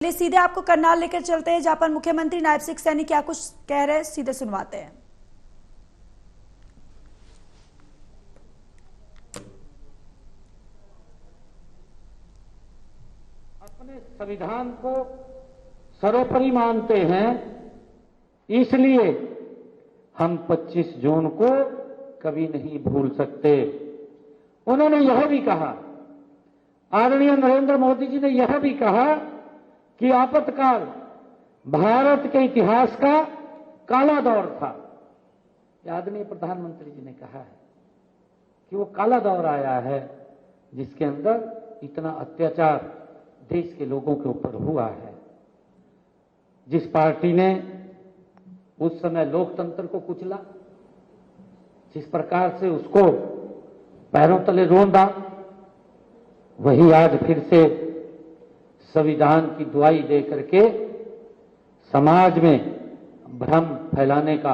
चलिए सीधे आपको करनाल लेकर चलते हैं, जहां पर मुख्यमंत्री नायब सिंह सैनी क्या कुछ कह रहे हैं, सीधे सुनवाते हैं। अपने संविधान को सर्वोपरि मानते हैं, इसलिए हम 25 जून को कभी नहीं भूल सकते। उन्होंने यह भी कहा, आदरणीय नरेंद्र मोदी जी ने यह भी कहा कि आपातकाल भारत के इतिहास का काला दौर था। आदरणीय प्रधानमंत्री जी ने कहा है कि वो काला दौर आया है जिसके अंदर इतना अत्याचार देश के लोगों के ऊपर हुआ है। जिस पार्टी ने उस समय लोकतंत्र को कुचला, जिस प्रकार से उसको पैरों तले रौंदा, वही आज फिर से संविधान की दुहाई दे करके समाज में भ्रम फैलाने का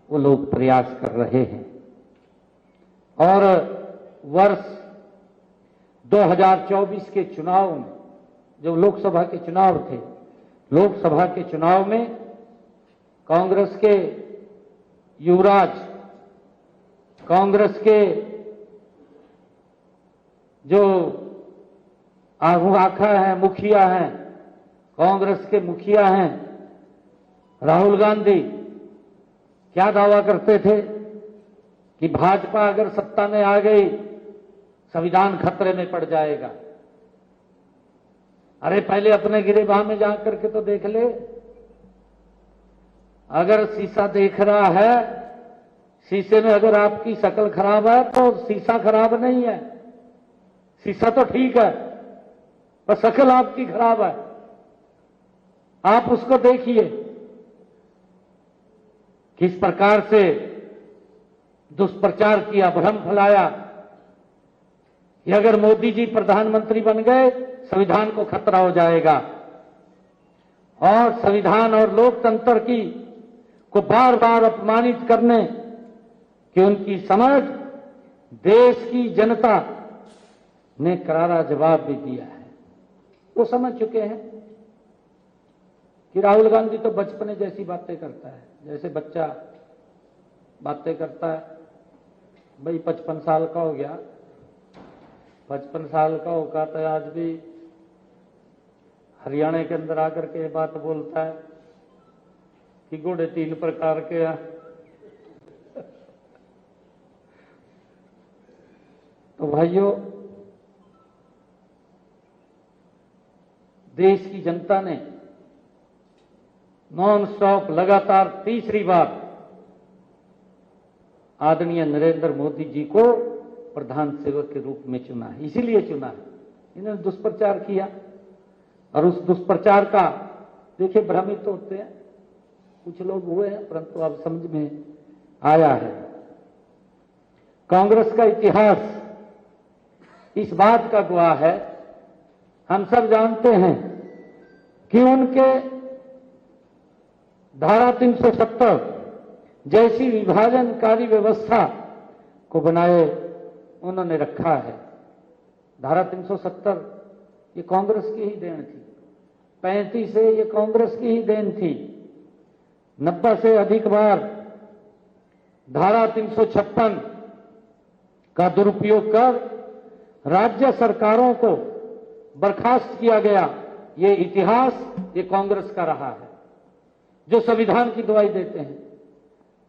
वो लोग प्रयास कर रहे हैं। और वर्ष 2024 के चुनाव में, जो लोकसभा के चुनाव थे, लोकसभा के चुनाव में कांग्रेस के युवराज, कांग्रेस के जो आखा है, मुखिया हैं, कांग्रेस के मुखिया हैं राहुल गांधी, क्या दावा करते थे कि भाजपा अगर सत्ता में आ गई संविधान खतरे में पड़ जाएगा। अरे पहले अपने गिरेबान में जा करके तो देख ले, अगर शीशा देख रहा है, शीशे में अगर आपकी शक्ल खराब है तो शीशा खराब नहीं है, शीशा तो ठीक है, पर शक्ल आपकी खराब है। आप उसको देखिए किस प्रकार से दुष्प्रचार किया, भ्रम फैलाया कि अगर मोदी जी प्रधानमंत्री बन गए संविधान को खतरा हो जाएगा। और संविधान और लोकतंत्र की को बार बार अपमानित करने कि उनकी समझ देश की जनता ने करारा जवाब भी दिया है। वो समझ चुके हैं कि राहुल गांधी तो बचपने जैसी बातें करता है, जैसे बच्चा बातें करता है। भाई 55 साल का हो गया, 55 साल का होगा तो आज भी हरियाणा के अंदर आकर के बात बोलता है कि घोड़े 3 प्रकार के हैं। तो भाइयों, देश की जनता ने नॉन स्टॉप लगातार तीसरी बार आदरणीय नरेंद्र मोदी जी को प्रधान सेवक के रूप में चुना है। इसीलिए चुना है, इन्होंने दुष्प्रचार किया और उस दुष्प्रचार का देखिए भ्रमित तो होते हैं कुछ लोग हुए हैं, परंतु अब समझ में आया है। कांग्रेस का इतिहास इस बात का गवाह है, हम सब जानते हैं कि उनके धारा 370 जैसी विभाजनकारी व्यवस्था को बनाए उन्होंने रखा है। धारा 370 ये कांग्रेस की ही देन थी, 35 से ये कांग्रेस की ही देन थी। 90 से अधिक बार धारा 356 का दुरुपयोग कर राज्य सरकारों को बर्खास्त किया गया। ये इतिहास ये कांग्रेस का रहा है, जो संविधान की दुहाई देते हैं,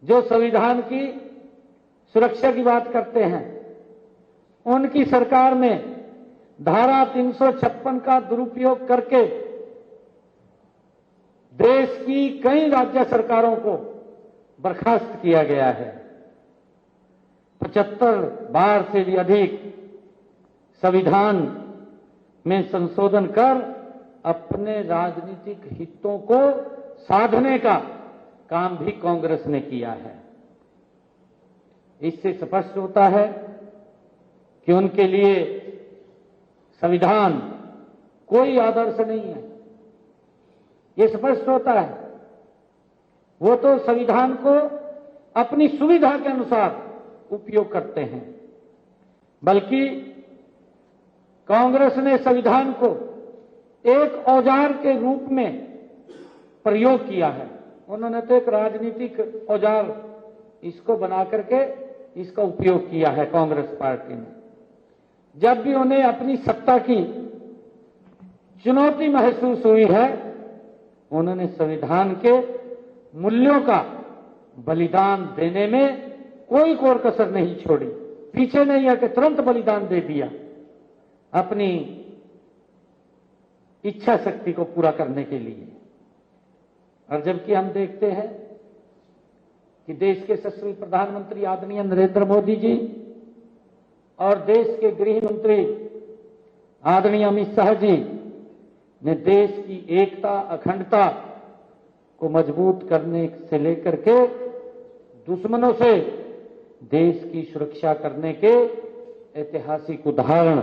जो संविधान की सुरक्षा की बात करते हैं। उनकी सरकार में धारा 356 का दुरुपयोग करके देश की कई राज्य सरकारों को बर्खास्त किया गया है। 75 बार से भी अधिक संविधान में संशोधन कर अपने राजनीतिक हितों को साधने का काम भी कांग्रेस ने किया है। इससे स्पष्ट होता है कि उनके लिए संविधान कोई आदर्श नहीं है। ये स्पष्ट होता है, वो तो संविधान को अपनी सुविधा के अनुसार उपयोग करते हैं। बल्कि कांग्रेस ने संविधान को एक औजार के रूप में प्रयोग किया है। उन्होंने तो एक राजनीतिक औजार इसको बना करके इसका उपयोग किया है कांग्रेस पार्टी ने। जब भी उन्हें अपनी सत्ता की चुनौती महसूस हुई है, उन्होंने संविधान के मूल्यों का बलिदान देने में कोई कोर कसर नहीं छोड़ी, पीछे नहीं आके तुरंत बलिदान दे दिया अपनी इच्छा शक्ति को पूरा करने के लिए। और जबकि हम देखते हैं कि देश के यशस्वी प्रधानमंत्री आदरणीय नरेंद्र मोदी जी और देश के गृह मंत्री आदरणीय अमित शाह जी ने देश की एकता अखंडता को मजबूत करने से लेकर के दुश्मनों से देश की सुरक्षा करने के ऐतिहासिक उदाहरण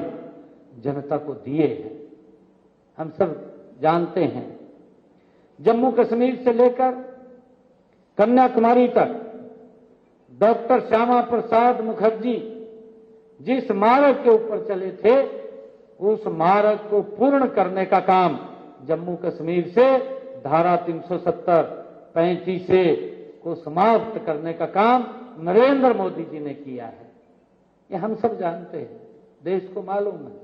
जनता को दिए हैं। हम सब जानते हैं, जम्मू कश्मीर से लेकर कन्याकुमारी तक डॉक्टर श्यामा प्रसाद मुखर्जी जिस मार्ग के ऊपर चले थे, उस मार्ग को पूर्ण करने का काम जम्मू कश्मीर से धारा 370 35 से को समाप्त करने का काम नरेंद्र मोदी जी ने किया है। ये हम सब जानते हैं, देश को मालूम है,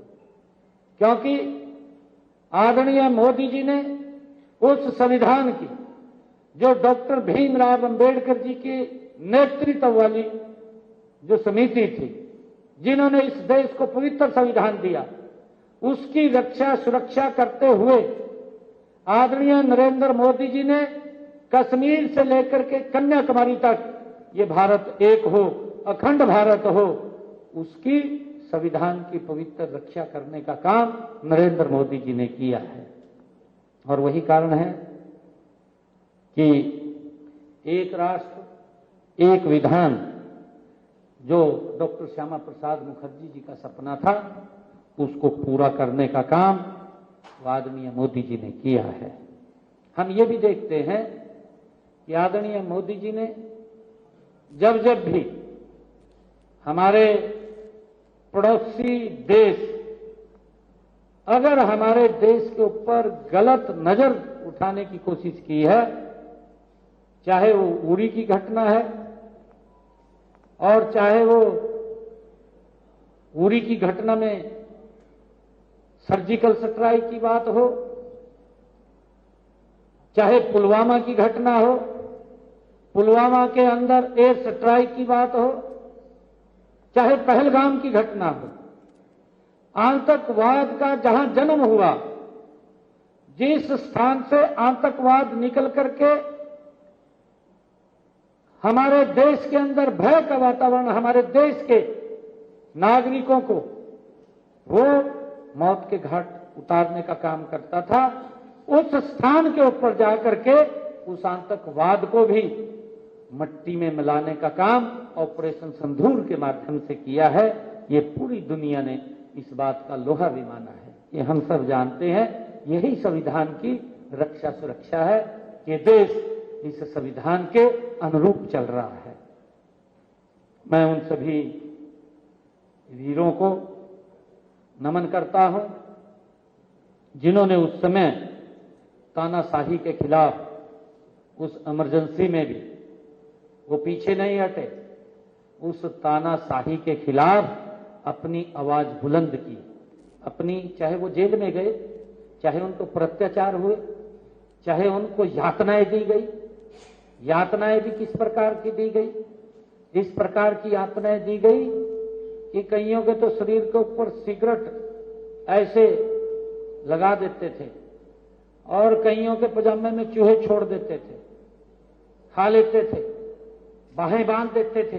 क्योंकि आदरणीय मोदी जी ने उस संविधान की जो डॉक्टर भीमराव अंबेडकर जी की नेतृत्व वाली जो समिति थी, जिन्होंने इस देश को पवित्र संविधान दिया, उसकी रक्षा सुरक्षा करते हुए आदरणीय नरेंद्र मोदी जी ने कश्मीर से लेकर के कन्याकुमारी तक ये भारत एक हो, अखंड भारत हो, उसकी संविधान की पवित्र रक्षा करने का काम नरेंद्र मोदी जी ने किया है। और वही कारण है कि एक राष्ट्र एक विधान जो डॉक्टर श्यामा प्रसाद मुखर्जी जी का सपना था, उसको पूरा करने का काम आदरणीय मोदी जी ने किया है। हम ये भी देखते हैं कि आदरणीय मोदी जी ने जब जब भी हमारे पड़ोसी देश अगर हमारे देश के ऊपर गलत नजर उठाने की कोशिश की है, चाहे वो उरी की घटना है और चाहे वो उरी की घटना में सर्जिकल स्ट्राइक की बात हो, चाहे पुलवामा की घटना हो, पुलवामा के अंदर एयर स्ट्राइक की बात हो, चाहे पहलगाम की घटना हो, आतंकवाद का जहां जन्म हुआ, जिस स्थान से आतंकवाद निकल करके हमारे देश के अंदर भय का वातावरण, हमारे देश के नागरिकों को वो मौत के घाट उतारने का काम करता था, उस स्थान के ऊपर जाकर के उस आतंकवाद को भी मट्टी में मिलाने का काम ऑपरेशन सिंदूर के माध्यम से किया है। ये पूरी दुनिया ने इस बात का लोहा भी माना है। ये हम सब जानते हैं, यही संविधान की रक्षा सुरक्षा है कि देश इस संविधान के अनुरूप चल रहा है। मैं उन सभी वीरों को नमन करता हूं जिन्होंने उस समय तानाशाही के खिलाफ उस इमरजेंसी में भी वो पीछे नहीं हटे, उस तानाशाही के खिलाफ अपनी आवाज बुलंद की, अपनी, चाहे वो जेल में गए, चाहे उनको अत्याचार हुए, चाहे उनको यातनाएं दी गई, यातनाएं भी किस प्रकार की दी गई, इस प्रकार की यातनाएं दी गई कि कईयों के तो शरीर के ऊपर सिगरेट ऐसे लगा देते थे और कईयों के पजामे में चूहे छोड़ देते थे, खा लेते थे, बाहें बांध देते थे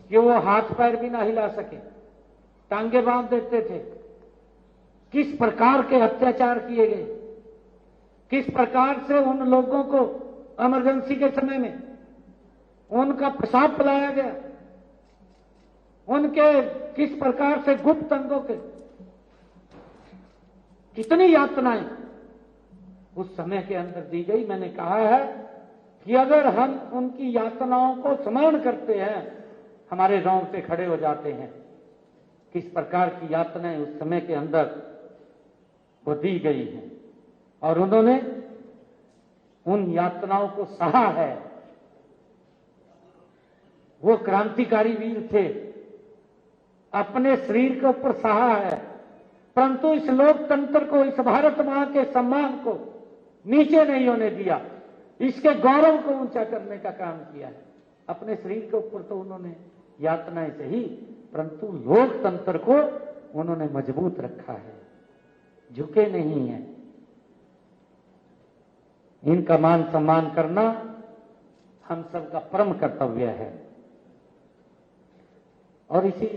कि वो हाथ पैर भी ना हिला सके, टांगे बांध देते थे। किस प्रकार के अत्याचार किए गए, किस प्रकार से उन लोगों को इमरजेंसी के समय में उनका पेशाब पिलाया गया, उनके किस प्रकार से गुप्त अंगों के कितनी यातनाएं उस समय के अंदर दी गई। मैंने कहा है कि अगर हम उनकी यातनाओं को स्मरण करते हैं, हमारे रोंगटे खड़े हो जाते हैं। किस प्रकार की यातनाएं उस समय के अंदर को दी गई हैं और उन्होंने उन यातनाओं को सहा है। वो क्रांतिकारी वीर थे, अपने शरीर के ऊपर सहा है, परंतु इस लोकतंत्र को, इस भारत मां के सम्मान को नीचे नहीं होने दिया, इसके गौरव को ऊंचा करने का काम किया है। अपने शरीर के ऊपर तो उन्होंने यातनाएं सही, परंतु लोकतंत्र को उन्होंने मजबूत रखा है, झुके नहीं हैं। इनका मान सम्मान करना हम सबका परम कर्तव्य है। और इसी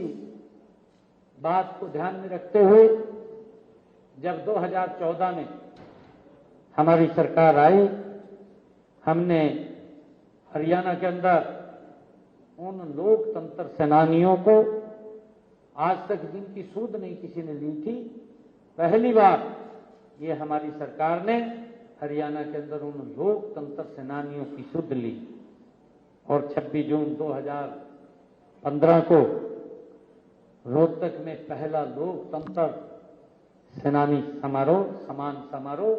बात को ध्यान में रखते हुए जब 2014 में हमारी सरकार आई, हमने हरियाणा के अंदर उन लोकतंत्र सेनानियों को, आज तक जिनकी सूद नहीं किसी ने ली थी, पहली बार ये हमारी सरकार ने हरियाणा के अंदर उन लोकतंत्र सेनानियों की सुध ली। और 26 जून 2015 को रोहतक में पहला लोकतंत्र सेनानी समारोह, सम्मान समारोह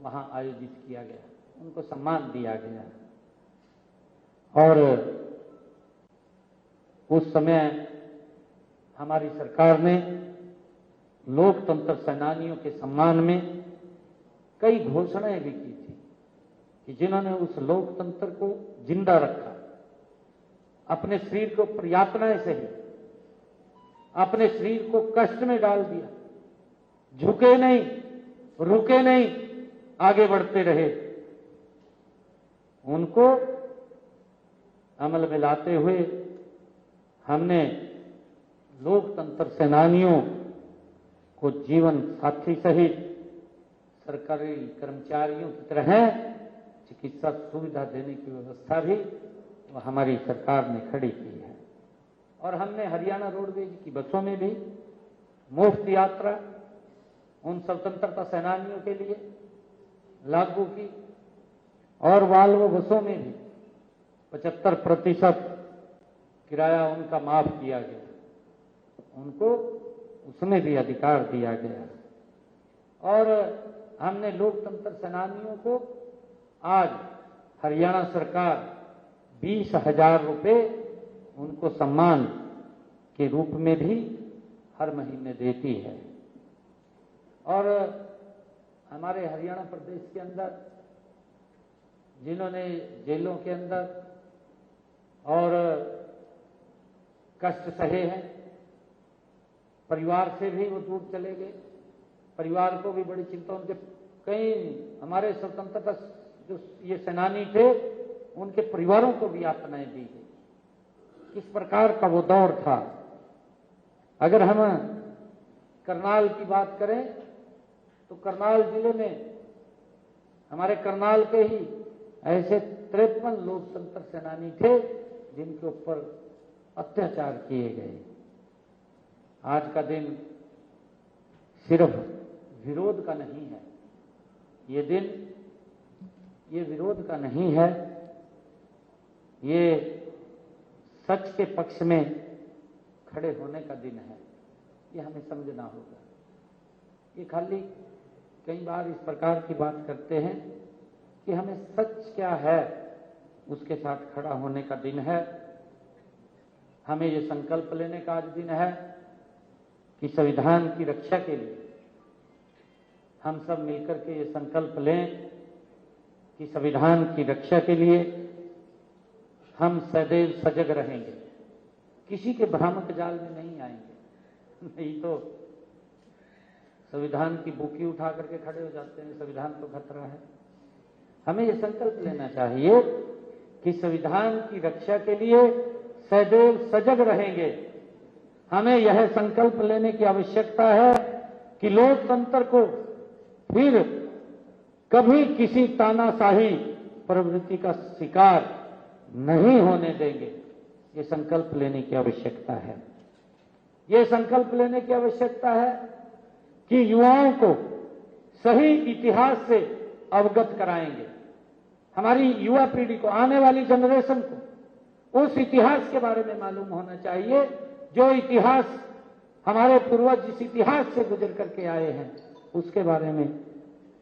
वहां आयोजित किया गया, उनको सम्मान दिया गया। और उस समय हमारी सरकार ने लोकतंत्र सेनानियों के सम्मान में कई घोषणाएं भी की थी कि जिन्होंने उस लोकतंत्र को जिंदा रखा, अपने शरीर के ऊपर यातनाएं सही, अपने शरीर को कष्ट में डाल दिया, झुके नहीं, रुके नहीं, आगे बढ़ते रहे, उनको अमल में लाते हुए हमने लोकतंत्र सेनानियों को जीवन साथी सहित सरकारी कर्मचारियों की तरह चिकित्सा सुविधा देने की व्यवस्था भी हमारी सरकार ने खड़ी की है। और हमने हरियाणा रोडवेज की बसों में भी मुफ्त यात्रा उन स्वतंत्रता सेनानियों के लिए लागू की और वाल्वो बसों में भी 75% किराया उनका माफ किया गया, उनको उसमें भी अधिकार दिया गया। और हमने लोकतंत्र सेनानियों को आज हरियाणा सरकार 20,000 रुपए उनको सम्मान के रूप में भी हर महीने देती है। और हमारे हरियाणा प्रदेश के अंदर जिन्होंने जेलों के अंदर और कष्ट सहे हैं, परिवार से भी वो दूर चले गए, परिवार को भी बड़ी चिंता, उनके कई हमारे स्वतंत्रता जो ये सेनानी थे उनके परिवारों को भी यातनाएं दी गई। इस प्रकार का वो दौर था। अगर हम करनाल की बात करें तो करनाल जिले में हमारे करनाल के ही ऐसे 53 लोकतंत्र सेनानी थे जिनके ऊपर अत्याचार किए गए। आज का दिन सिर्फ विरोध का नहीं है, ये दिन ये विरोध का नहीं है, ये सच के पक्ष में खड़े होने का दिन है। ये हमें समझना होगा। ये खाली कई बार इस प्रकार की बात करते हैं कि हमें सच क्या है उसके साथ खड़ा होने का दिन है। हमें ये संकल्प लेने का आज दिन है कि संविधान की रक्षा के लिए हम सब मिलकर के ये संकल्प लें कि संविधान की रक्षा के लिए हम सदैव सजग रहेंगे, किसी के भ्रामक जाल में नहीं आएंगे। नहीं तो संविधान की बुकी उठा करके खड़े हो जाते हैं, संविधान तो खतरा है। हमें यह संकल्प लेना चाहिए कि संविधान की रक्षा के लिए सदैव सजग रहेंगे। हमें यह संकल्प लेने की आवश्यकता है कि लोकतंत्र को फिर कभी किसी तानाशाही प्रवृत्ति का शिकार नहीं होने देंगे। ये संकल्प लेने की आवश्यकता है। ये संकल्प लेने की आवश्यकता है कि युवाओं को सही इतिहास से अवगत कराएंगे। हमारी युवा पीढ़ी को, आने वाली जनरेशन को उस इतिहास के बारे में मालूम होना चाहिए जो इतिहास हमारे पूर्वज जिस इतिहास से गुजर करके आए हैं उसके बारे में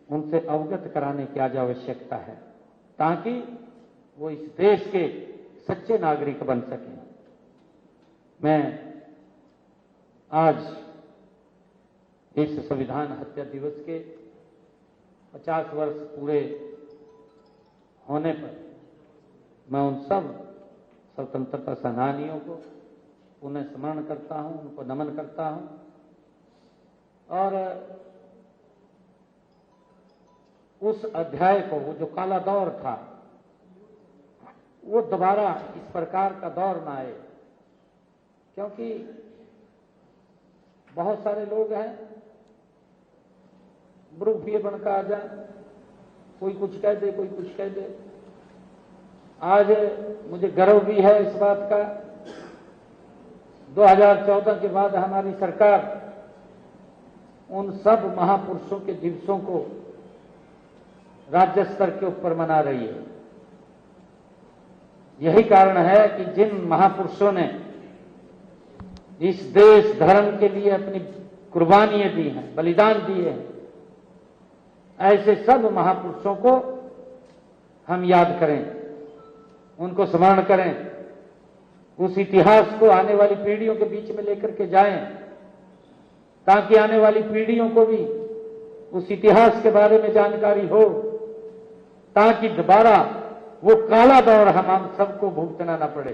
उनसे अवगत कराने की आज आवश्यकता है, ताकि वो इस देश के सच्चे नागरिक बन सकें। मैं आज इस संविधान हत्या दिवस के 50 वर्ष पूरे होने पर मैं उन सब स्वतंत्रता सेनानियों को पुनः स्मरण करता हूं, उनको नमन करता हूं और उस अध्याय को, वो जो काला दौर था, वो दोबारा इस प्रकार का दौर ना आए, क्योंकि बहुत सारे लोग हैं ग्रुपिए बनकर आ जाए, कोई कुछ कह दे, कोई कुछ कह दे। आज मुझे गर्व भी है इस बात का, 2014 के बाद हमारी सरकार उन सब महापुरुषों के दिवसों को राज्य स्तर के ऊपर मना रही है। यही कारण है कि जिन महापुरुषों ने इस देश धर्म के लिए अपनी कुर्बानियां दी हैं, बलिदान दिए हैं, ऐसे सब महापुरुषों को हम याद करें, उनको स्मरण करें, उस इतिहास को आने वाली पीढ़ियों के बीच में लेकर के जाएं, ताकि आने वाली पीढ़ियों को भी उस इतिहास के बारे में जानकारी हो, ताकि दोबारा वो काला दौर हम सबको भुगतना ना पड़े।